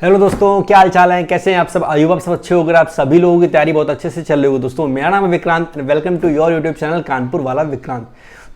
Hello दोस्तों, क्या हाल चाल है, कैसे हैं आप सब। आयु आप सब अच्छे हो। अगर आप सभी लोगों की तैयारी बहुत अच्छे से चल रही हो। दोस्तों मेरा नाम है Vikrant, welcome to your YouTube channel Kanpur वाला विक्रांत।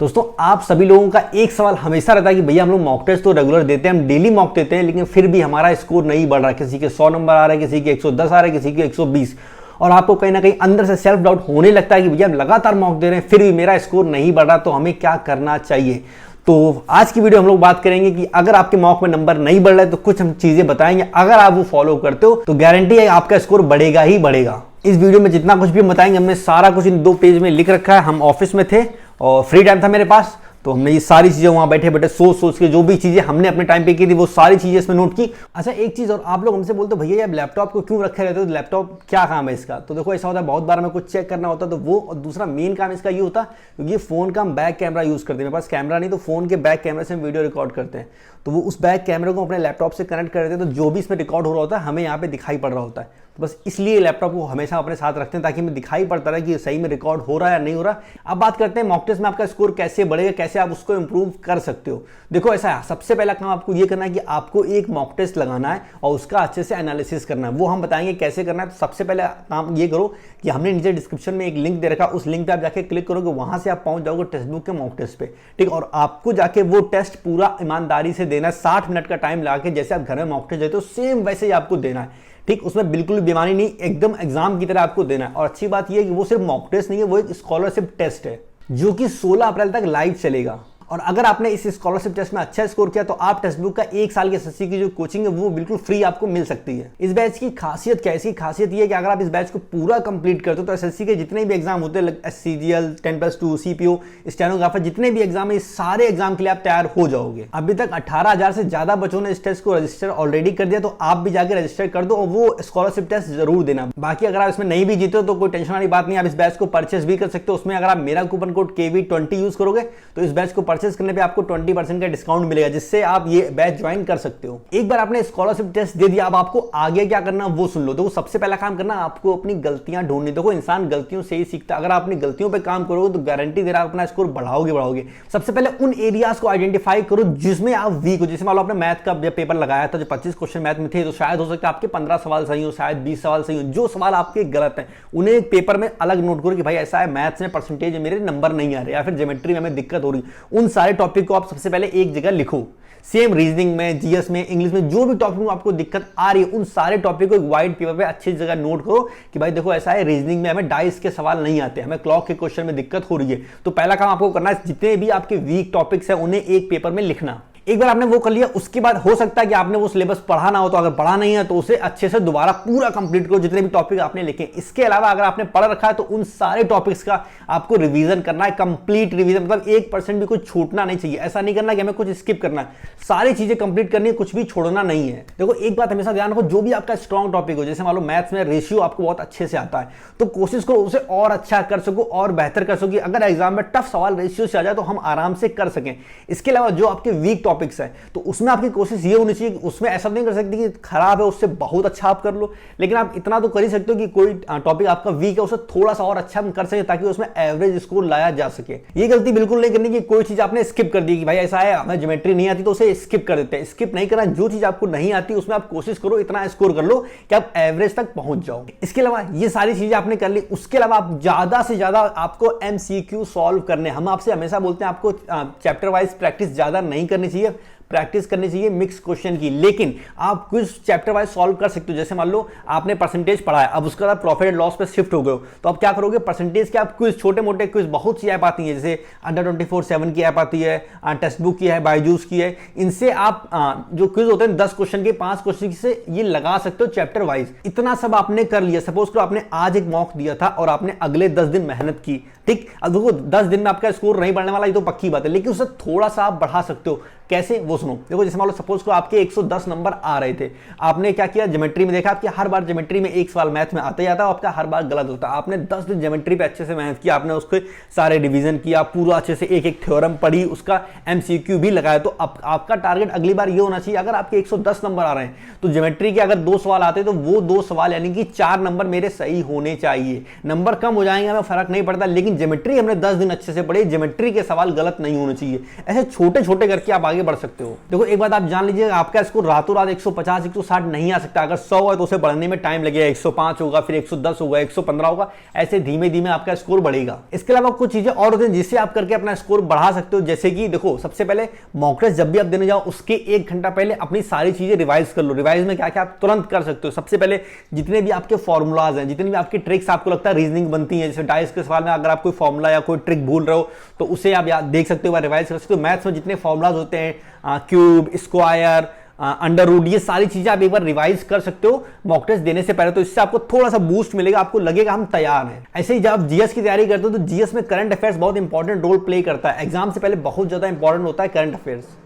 दोस्तों आप सभी लोगों का एक सवाल हमेशा रहता है कि भैया हम लोग मॉक टेस्ट तो रेगुलर देते हैं, हम डेली मॉक देते हैं, लेकिन फिर भी हमारा स्कोर नहीं बढ़ रहा। किसी के 100 नंबर आ रहे हैं, किसी के 110 आ रहे हैं, किसी के 120, और आपको कहीं ना कहीं अंदर से सेल्फ डाउट होने लगता है कि भैया हम लगातार मॉक दे रहे हैं फिर भी मेरा स्कोर नहीं बढ़ रहा, तो हमें क्या करना चाहिए। तो आज की वीडियो हम लोग बात करेंगे कि अगर आपके मॉक में नंबर नहीं बढ़ रहा है तो कुछ हम चीजें बताएंगे, अगर आप वो फॉलो करते हो तो गारंटी है आपका स्कोर बढ़ेगा ही बढ़ेगा। इस वीडियो में जितना कुछ भी हम बताएंगे हमने सारा कुछ इन 2 पेज में लिख रखा है। हम ऑफिस में थे और फ्री टाइम था मेरे पास, तो हमने ये सारी चीजें वहां बैठे बैठे सोच सोच के जो भी चीजें हमने अपने टाइम पे की थी वो सारी चीजें इसमें नोट की। अच्छा एक चीज और, आप लोग हमसे बोलते हो भैया यार लैपटॉप को क्यों रखे रहते हो, लैपटॉप क्या काम है इसका। तो देखो ऐसा होता है बहुत बार हमें कुछ चेक करना होता है तो वो, और दूसरा मेन काम इसका ये होता है क्योंकि ये फोन का हम बैक कैमरा यूज करते हैं। मेरे पास कैमरा नहीं तो फोन के बैक कैमरे से हम वीडियो रिकॉर्ड करते हैं, तो वो उस बैक कैमरे को अपने लैपटॉप से कनेक्ट कर देते हैं, तो जो भी इसमें रिकॉर्ड हो रहा होता है हमें यहाँ पे दिखाई पड़ रहा होता है। तो बस इसलिए लैपटॉप को हमेशा अपने साथ रखते हैं ताकि हमें दिखाई पड़ता रहे कि सही में रिकॉर्ड हो रहा है या नहीं हो रहा। अब बात करते हैं मॉक टेस्ट में आपका स्कोर कैसे बढ़ेगा, कैसे आप उसको इंप्रूव कर सकते हो। देखो ऐसा है, सबसे पहला काम आपको ये करना है कि आपको एक मॉक टेस्ट लगाना है और उसका अच्छे से एनालिसिस करना है। वो हम बताएंगे कैसे करना है। तो सबसे पहले काम ये करो कि हमने नीचे डिस्क्रिप्शन में एक लिंक दे रखा, उस लिंक पे आप जाके क्लिक करोगे, वहां से आप पहुंच जाओगे टेक्स्ट बुक के मॉक टेस्ट पे, ठीक। और आपको जाके वो टेस्ट पूरा ईमानदारी से देना है, 60 मिनट का टाइम लगा के, जैसे आप घर में मॉक टेस्ट देते हो सेम वैसे ही आपको देना है, ठीक। उसमें बिल्कुल बेईमानी नहीं, एकदम एग्जाम की तरह आपको देना है। और अच्छी बात यह है कि वो सिर्फ मॉक टेस्ट नहीं है, वो एक स्कॉलरशिप टेस्ट है जो कि 16 अप्रैल तक लाइव चलेगा। और अगर आपने इस स्कॉलरशिप टेस्ट में अच्छा स्कोर किया तो आप टेक्स्ट बुक का 1 साल की एसएससी की जो कोचिंग है वो बिल्कुल फ्री आपको मिल सकती है। इस बैच की खासियत क्या है, इसकी खासियत ये है कि अगर आप इस बैच को पूरा कंप्लीट करते हो तो एसएससी के जितने भी एग्जाम होते हैं, सीजीएल, 10+2, सीपीओ, स्टेनोग्राफर, जितने भी एग्जाम है, सारे एग्जाम के लिए आप तैयार हो जाओगे। अभी तक 18,000 से ज्यादा बच्चों ने इस टेस्ट को रजिस्टर ऑलरेडी कर दिया, तो आप भी जाकर रजिस्टर कर दो और वो स्कॉलरशिप टेस्ट जरूर देना। बाकी अगर आप इसमें नहीं भी जीते हो तो कोई टेंशन वाली बात नहीं, आप इस बैच को परचेस भी कर सकते हो। उसमें अगर आप मेरा कूपन कोड KV20 यूज करोगे तो इस बैच को परचेस करने पे आपको 20% का डिस्काउंट मिलेगा, जिससे आप ये बैच ज्वाइन कर सकते हो। एक बार आपने स्कॉलरशिप टेस्ट दे दिया, अब आपको आगे क्या करना वो सुन लो। तो सबसे पहला काम करना, आपको अपनी गलतियां ढूंढनी। देखो इंसान गलतियों से ही सीखता है, अगर आप अपनी गलतियों पे काम करोगे तो गारंटी दे रहा है अपना स्कोर बढ़ाओगे। सबसे पहले उन एरियाज को आइडेंटिफाई करो जिसमें आप वीक हो। जैसे मान लो आपने मैथ का पेपर लगाया था, जो 25 क्वेश्चन मैथ में थे, तो शायद हो सकता है आपके 15 सवाल सही हो, शायद 20 सवाल सही हो। जो सवाल आपके गलत है उन्हें एक पेपर में अलग नोट करो कि भाई ऐसा है, मैथ्स में परसेंटेज मेरे नंबर नहीं आ रहे, या फिर ज्योमेट्री में हमें दिक्कत हो रही। उन सारे टॉपिक को आप सबसे पहले एक जगह लिखो। सेम रीजनिंग में, जीएस में, इंग्लिश में, जो भी टॉपिक में आपको दिक्कत आ रही है उन सारे टॉपिक को एक वाइट पेपर पे अच्छी जगह नोट करो कि भाई देखो ऐसा है, रीजनिंग में हमें डाइस के सवाल नहीं आते, हमें क्लॉक के क्वेश्चन में दिक्कत हो रही है। तो पहला काम आपको करना है, जितने भी आपके वीक टॉपिक्स है उन्हें एक पेपर में लिखना। एक बार आपने वो कर लिया, उसके बाद हो सकता है कि आपने वो सिलेबस पढ़ा ना हो, तो अगर पढ़ा नहीं है तो उसे अच्छे से दोबारा पूरा कंप्लीट करो, जितने भी टॉपिक आपने लिखे। इसके अलावा अगर आपने पढ़ रखा है तो उन सारे टॉपिक्स का आपको रिवीजन करना है, कंप्लीट रिवीजन, मतलब 1% भी कुछ छूटना नहीं चाहिए। ऐसा नहीं करना कि हमें कुछ स्किप करना है, सारी चीजें कंप्लीट करनी है, कुछ भी छोड़ना नहीं है। देखो एक बात हमेशा ध्यान रखो, जो भी आपका स्ट्रॉन्ग टॉपिक हो, जैसे मान लो मैथ्स में रेशियो आपको बहुत अच्छे से आता है, तो कोशिश करो उसे और अच्छा कर सको और बेहतर कर सको। अगर एग्जाम में टफ सवाल रेशियो से आ जाए तो हम आराम से कर सकें। इसके अलावा जो आपके वीक टॉपिक्स है तो उसमें आपकी कोशिश ये होनी चाहिए कि उसमें ऐसा नहीं कर सकती कि खराब है उससे बहुत अच्छा आप कर लो, लेकिन आप इतना तो कर ही सकते हो कि कोई टॉपिक आपका वीक है उसे थोड़ा सा और अच्छा हम कर सके ताकि उसमें एवरेज स्कोर लाया जा सके। ये गलती बिल्कुल नहीं करनी कि कोई चीज आपने स्किप कर दी कि भाई ऐसा है हमें ज्योमेट्री नहीं आती तो उसे स्किप कर देते हैं। स्किप नहीं करना, जो चीज आपको नहीं आती उसमें आप कोशिश करो इतना स्कोर कर लो कि आप एवरेज तक पहुंच जाओ। इसके अलावा ये सारी चीजें आपने कर ली, उसके अलावा आप ज्यादा से ज्यादा आपको MCQ सॉल्व करने। हम आपसे हमेशा बोलते हैं आपको चैप्टर वाइज प्रैक्टिस ज्यादा नहीं करनी चाहिए, प्रैक्टिस करनी चाहिए मिक्स क्वेश्चन की, लेकिन आप क्विज चैप्टर वाइज सॉल्व कर सकते हो। जैसे मान लो आपने परसेंटेज पढ़ा है, अब उसके बाद प्रॉफिट एंड लॉस पे शिफ्ट हो गए, तो आप क्या करोगे, परसेंटेज के आप क्विज, छोटे मोटे क्विज, बहुत सी ऐप आती है, जैसे अंडर 24/7 की ऐप आती है, टेक्स्ट बुक की है, बायजूस की है। इनसे आप जो क्विज होते हैं 10 क्वेश्चन के, 5 क्वेश्चन से ये लगा सकते हो चैप्टर वाइज। इतना सब आपने कर लिया। सपोज करो आपने आज एक मॉक दिया था और आपने अगले 10 दिन मेहनत की, ठीक। अब देखो 10 दिन में आपका स्कोर नहीं बढ़ने वाला, ये तो पक्की बात है, लेकिन उससे थोड़ा सा आप बढ़ा सकते हो। कैसे वो सुनो। देखो जैसे मान लो सपोज को आपके 110 नंबर आ रहे थे, आपने क्या किया, ज्योमेट्री में देखा आपके हर बार ज्योमेट्री में एक सवाल मैथ में आता ही आता है, आपका हर बार गलत होता है। आपने 10 दिन ज्योमेट्री पे अच्छे से मेहनत की, आपने उसके सारे डिवीजन किया, पूरा अच्छे से एक एक थ्योरम पढ़ी, उसका MCQ भी लगाया। तो आपका टारगेट अगली बार ये होना चाहिए, अगर आपके 110 नंबर आ रहे हैं तो ज्योमेट्री के अगर 2 सवाल आते हैं तो वो 2 सवाल यानी कि 4 नंबर मेरे सही होने चाहिए। नंबर कम हो जाएंगे हमें फर्क नहीं पड़ता, लेकिन लेकिन ज्योमेट्री हमने 10 दिन अच्छे से पढ़ी, ज्योमेट्री के सवाल गलत नहीं होने चाहिए। ऐसे छोटे छोटे करके आप आगे बढ़ सकते हो। देखो एक बात आप जान लीजिए, आपका स्कोर रातों रात 150 160 नहीं आ सकता। अगर 100 है तो उसे बढ़ने में टाइम लगेगा, 105 होगा, फिर 110 होगा, 115 होगा, ऐसे धीमे धीमे आपका स्कोर बढ़ेगा। इसके अलावा कुछ चीजें और होती हैं जिससे आप करके अपना स्कोर बढ़ा सकते हो। जैसे कि देखो, सबसे पहले मॉक टेस्ट जब भी आप देने जाओ उसके 1 घंटा पहले अपनी सारी चीजें रिवाइज कर लो। रिवाइज में क्या क्या आप तुरंत कर सकते हो। सबसे पहले जितने भी आपके फॉर्मूलाज हैं, जितनी भी आपकी ट्रिक्स आपको लगता है रीजनिंग बनती है, जैसे डाइस के सवाल में अगर आप कोई फॉर्मूला या कोई ट्रिक भूल रहे हो तो उसे आप याद देख सकते हो, रिवाइज कर सकते हो। मैथ्स में जितने फॉर्मूलाज होते हैं, क्यूब, स्क्वायर, अंडर रूट, ये सारी चीजें आप एक बार रिवाइज कर सकते हो मॉक टेस्ट देने से पहले। तो इससे आपको थोड़ा सा बूस्ट मिलेगा, आपको लगेगा हम तैयार हैं। ऐसे ही जब आप जीएस की तैयारी करते हो तो जीएस में करंट अफेयर्स बहुत इंपॉर्टेंट रोल प्ले करता है। एग्जाम से पहले बहुत ज्यादा इंपॉर्टेंट होता है करंट अफेयर्स।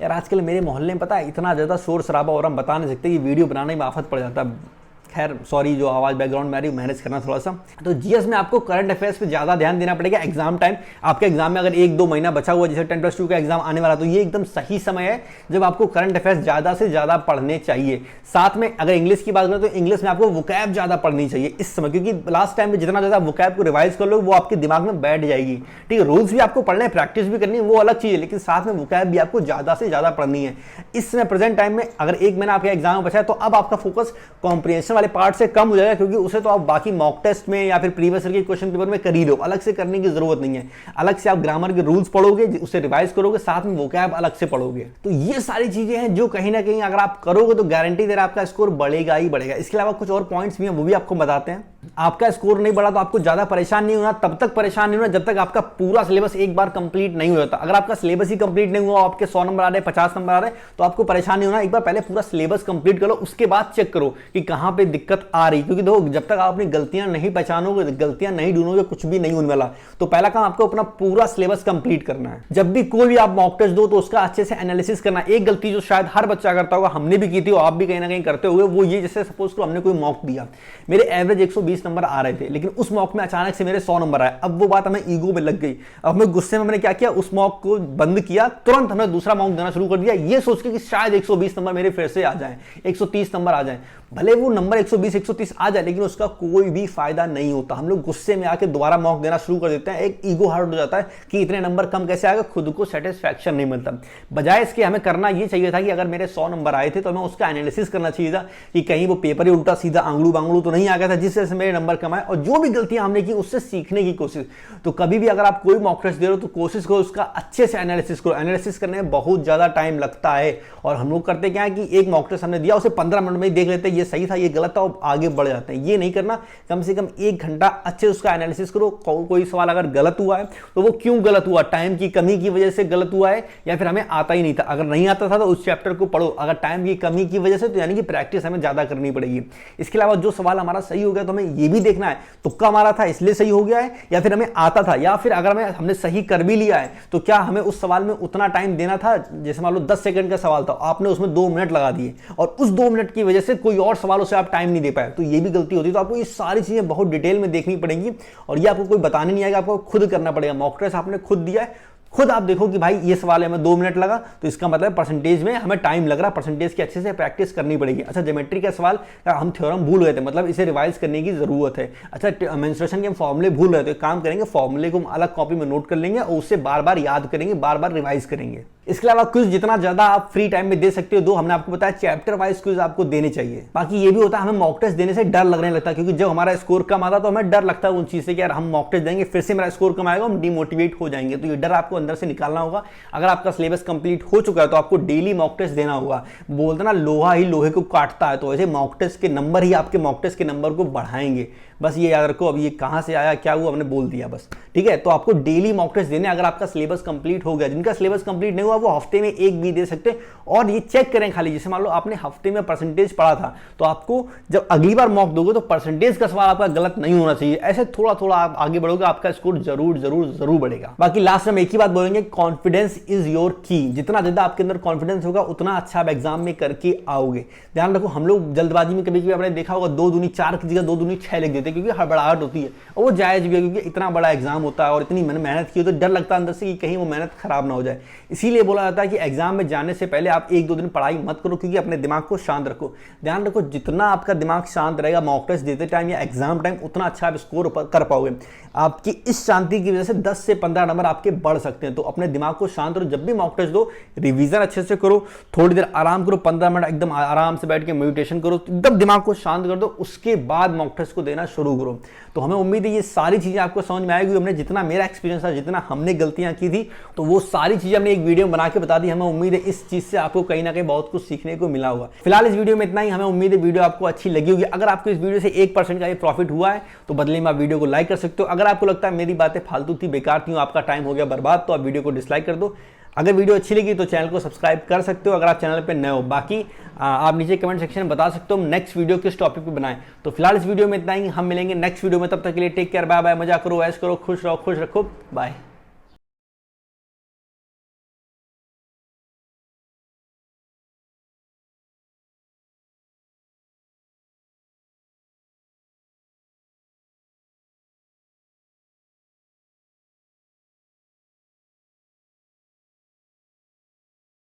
यार आजकल मेरे मोहल्ले में पता है इतना ज्यादा शोर शराबा और हम बता नहीं सकते, ये वीडियो बनाने में आफत पड़ जाता है। खैर सॉरी, जो आवाज बैकग्राउंड में आ रही है मैनेज करना थोड़ा सा। तो जीएस में आपको करंट अफेयर्स पे ज्यादा ध्यान देना पड़ेगा। एग्जाम टाइम, आपके एग्जाम में अगर 1-2 महीना बचा हुआ, जैसे 10+2 का एग्जाम आने वाला, तो ये एकदम सही समय है जब आपको करंट अफेयर्स ज्यादा से ज्यादा पढ़ने चाहिए। साथ में अगर इंग्लिश की बात करें तो इंग्लिश में आपको वोकैब ज्यादा पढ़नी चाहिए इस समय, क्योंकि लास्ट टाइम में जितना ज्यादा वोकैब को रिवाइज कर लो वो आपके दिमाग में बैठ जाएगी। ठीक है, रूल्स भी आपको पढ़ने हैं, प्रैक्टिस भी करनी है, वो अलग चीज है, लेकिन साथ में वोकैब भी आपको ज्यादा से ज्यादा पढ़नी है। इस समय प्रेजेंट टाइम में अगर 1 महीना आपके एग्जाम में बचा है तो अब आपका फोकस कॉम्प्रिहेंशन वाले पार्ट से कम जाएगा, क्योंकि उसे तो आप बाकी मॉक टेस्ट में या फिर प्रीवियस ईयर के क्वेश्चन पेपर में कर ही लो, अलग से करने की जरूरत नहीं है। अलग से आप ग्रामर के रूल्स पढ़ोगे, उसे रिवाइज करोगे, साथ में वोकैब अलग से पढ़ोगे। तो ये सारी चीजें हैं जो कहीं ना कहीं अगर आप करोगे तो गारंटी दे रहा है आपका स्कोर बढ़ेगा ही बढ़ेगा। इसके अलावा कुछ और पॉइंट्स भी हैं, वो भी आपको बताते हैं। आपका स्कोर नहीं बढ़ा तो आपको ज्यादा परेशान नहीं होना, तब तक परेशान नहीं होना जब तक आपका पूरा सिलेबस एक बार कंप्लीट नहीं हो जाता। अगर आपका सिलेबस ही कंप्लीट नहीं हुआ, आपके 100 नंबर आ रहे हैं, 50 नंबर आ रहे हैं, तो आपको परेशान नहीं होना। एक बार पहले पूरा सिलेबस कंप्लीट करो, उसके बाद चेक करो कि कहां पे दिक्कत आ रही, क्योंकि देखो जब तक आप अपनी गलतियां नहीं पहचानोगे, गलतियां नहीं ढूंढोगे, कुछ भी नहीं होने वाला। तो पहला काम आपको अपना पूरा सिलेबस कंप्लीट करना है। जब भी कोई भी आप मॉक टेस्ट दो तो उसका अच्छे से एनालिसिस करना। एक गलती जो शायद हर बच्चा करता होगा, हमने भी की थी और आप भी कहीं ना कहीं करते हुए, वो ये, जैसे सपोज करो हमने कोई मॉक दिया, मेरे एवरेज 120 नंबर आ रहे थे, लेकिन उस मॉक में अचानक से मेरे 100 नंबर आए। अब वो बात हमें ईगो में लग गई। अब मैं गुस्से में मैंने क्या किया, उस मॉक को बंद किया, तुरंत हमने दूसरा मॉक देना शुरू कर दिया, ये सोच के कि शायद 120 नंबर मेरे फिर से आ जाएं, 130 नंबर आ जाएं। भले वो नंबर 120 130 आ जाए, लेकिन उसका कोई भी फायदा नहीं होता। हम लोग गुस्से में आके दोबारा मॉक देना शुरू कर देते हैं, एक ईगो हर्ट हो जाता है कि इतने नंबर कम कैसे आएगा, खुद को सेटिस्फैक्शन नहीं मिलता। बजाय इसके हमें करना ये चाहिए था कि अगर मेरे 100 नंबर आए थे तो हमें उसका एनालिसिस करना चाहिए था कि कहीं वो पेपर ही उल्टा सीधा आंगलू बांगलू तो नहीं आ गया था जिससे से मेरे नंबर कम आए, और जो भी गलतियां हमने की उससे सीखने की कोशिश। तो कभी भी अगर आप कोई मॉक टेस्ट दे रहे हो तो कोशिश करो उसका अच्छे से एनालिसिस करो। एनालिसिस करने में बहुत ज्यादा टाइम लगता है, और हम लोग करते क्या है कि एक मॉक टेस्ट हमने दिया, उसे 15 मिनट में ही देख लेते हैं ये सही था ये गलत था, और आगे बढ़ जाते हैं। ये नहीं करना, कम से कम 1 घंटा अच्छे उसका एनालिसिस करो। कोई सवाल अगर गलत हुआ है तो वो क्यों गलत हुआ, टाइम की कमी की वजह से गलत हुआ है या फिर हमें आता ही नहीं था। अगर नहीं आता था तो उस चैप्टर को पढ़ो, अगर टाइम की कमी की वजह से तो यानी कि प्रैक्टिस हमें ज्यादा करनी पड़ेगी। इसके अलावा जो सवाल हमारा सही हो गया तो हमें ये भी देखना है तुक्का मारा था इसलिए सही हो गया है, या फिर हमें आता था, या फिर अगर हमने सही कर भी लिया है तो क्या हमें उस सवाल में उतना टाइम देना था। जैसे मान लो 10 सेकंड का सवाल था, आपने उसमें 2 मिनट लगा दिए और उस 2 मिनट की वजह से कोई और सवालों से आप टाइम नहीं दे पाए, तो ये भी गलती होती है। तो आपको ये सारी चीजें बहुत डिटेल में देखनी पड़ेंगी, और ये आपको कोई बताने नहीं आएगा, आपको खुद करना पड़ेगा। मॉक टेस्ट आपने खुद दिया है, खुद आप देखो कि भाई ये सवाल है हमें 2 मिनट लगा, तो इसका मतलब परसेंटेज में हमें टाइम लग रहा, परसेंटेज की अच्छे से प्रैक्टिस करनी पड़ेगी। अच्छा, ज्योमेट्री का सवाल हम थ्योरम भूल गए थे, मतलब इसे रिवाइज करने की जरूरत है। अच्छा, मेंस्ट्रुएशन के हम फॉर्मूले भूल रहे थे, काम करेंगे फॉर्मूले को हम अलग कॉपी में नोट कर लेंगे और उससे बार बार याद करेंगे, बार बार रिवाइज करेंगे। इसके अलावा क्विज जितना ज्यादा आप फ्री टाइम में दे सकते हो दो, हमने आपको बताया चैप्टर वाइज क्विज आपको देने चाहिए। बाकी ये भी होता है हमें मॉक टेस्ट देने से डर लगने लगता है, क्योंकि जब हमारा स्कोर कम आता तो हमें डर लगता है उन चीज से कि यार हम मॉक टेस्ट देंगे फिर से मेरा स्कोर कम आएगा, हम डिमोटिवेट हो जाएंगे। तो ये डर आपको अंदर से निकालना होगा। अगर आपका सिलेबस कंप्लीट हो चुका है तो आपको डेली मॉक टेस्ट देना होगा। बोलते ना लोहा ही लोहे को काटता है, तो ऐसे मॉक टेस्ट के नंबर ही आपके मॉक टेस्ट के नंबर को बढ़ाएंगे। बस ये याद रखो, अब ये कहां से आया क्या हुआ हमने बोल दिया बस, ठीक है। तो आपको डेली मॉक टेस्ट देने, अगर आपका सिलेबस कंप्लीट हो गया, जिनका सिलेबस कंप्लीट नहीं हुआ वो हफ्ते में एक भी दे सकते। और ये चेक करें खाली, जैसे मान लो आपने हफ्ते में परसेंटेज पढ़ा था, तो आपको जब अगली बार मॉक दोगे तो परसेंटेज का सवाल आपका गलत नहीं होना चाहिए। ऐसे थोड़ा थोड़ा आप आगे बढ़ोगे, आपका स्कोर जरूर जरूर जरूर बढ़ेगा। बाकी लास्ट में एक ही बात बोलेंगे, कॉन्फिडेंस इज योर की। जितना ज्यादा आपके अंदर कॉन्फिडेंस होगा उतना अच्छा आप एग्जाम में करके आओगे। ध्यान रखो, हम लोग जल्दबाजी में कभी कभी आपने देखा होगा 2 दूनी 4 की जगह 2 दूनी 6 लिख देते, देते क्योंकि हड़बड़ाहट होती है, और वो जायज़ भी है क्योंकि इतना बड़ा एग्जाम होता है और इतनी मैंने मेहनत की, तो डर लगता है अंदर से कि कहीं वो मेहनत खराब ना हो जाए। इसीलिए बोला जाता है कि एग्जाम में जाने से पहले आप 1-2 दिन पढ़ाई मत करो, क्योंकि अपने दिमाग को शांत रखो। ध्यान रखो, जितना आपका दिमाग शांत रहेगा मॉक टेस्ट देते टाइम या एग्जाम टाइम, उतना अच्छा आप स्कोर कर पाओगे। आपकी इस शांति की वजह से 10 से 15 नंबर आपके बढ़ सकते हैं। तो अपने दिमाग को शांत करो, जब भी मॉक टेस्ट दो रिवीजन अच्छे से करो, थोड़ी देर आराम करो, 15 मिनट एकदम आराम से बैठ के मेडिटेशन करो, एकदम दिमाग को शांत कर दो, उसके बाद मॉक टेस्ट को देना शुरू करो। तो हमें उम्मीद है ये सारी चीजें आपको समझ में आएगी। हमने जितना मेरा एक्सपीरियंस था, जितना हमने गलतियां की थी, तो वो सारी चीजें हमने एक वीडियो बना के बता दी। हमें उम्मीद है इस चीज से आपको कहीं ना कहीं बहुत कुछ सीखने को मिला होगा। फिलहाल इस वीडियो में इतना ही। हमें उम्मीद है वीडियो आपको अच्छी लगी होगी। अगर आपको इस वीडियो से 1% का ये प्रॉफिट हुआ है तो बदले में आप वीडियो को लाइक कर सकते हो। अगर आपको लगता है मेरी बातें फालतू थी, बेकार थी, आपका टाइम हो गया बर्बाद, तो आप वीडियो को डिसलाइक कर दो। अगर वीडियो अच्छी लगी तो चैनल को सब्सक्राइब कर सकते हो अगर आप चैनल पे नए हो। बाकी आप नीचे कमेंट सेक्शन में बता सकते हो नेक्स्ट वीडियो किस टॉपिक पे बनाएं। तो फिलहाल इस वीडियो में इतना ही। हम मिलेंगे नेक्स्ट वीडियो में, तब तक के लिए टेक केयर, बाय बाय, मजा करो, ऐश करो, खुश रहो, खुश रखो, बाय।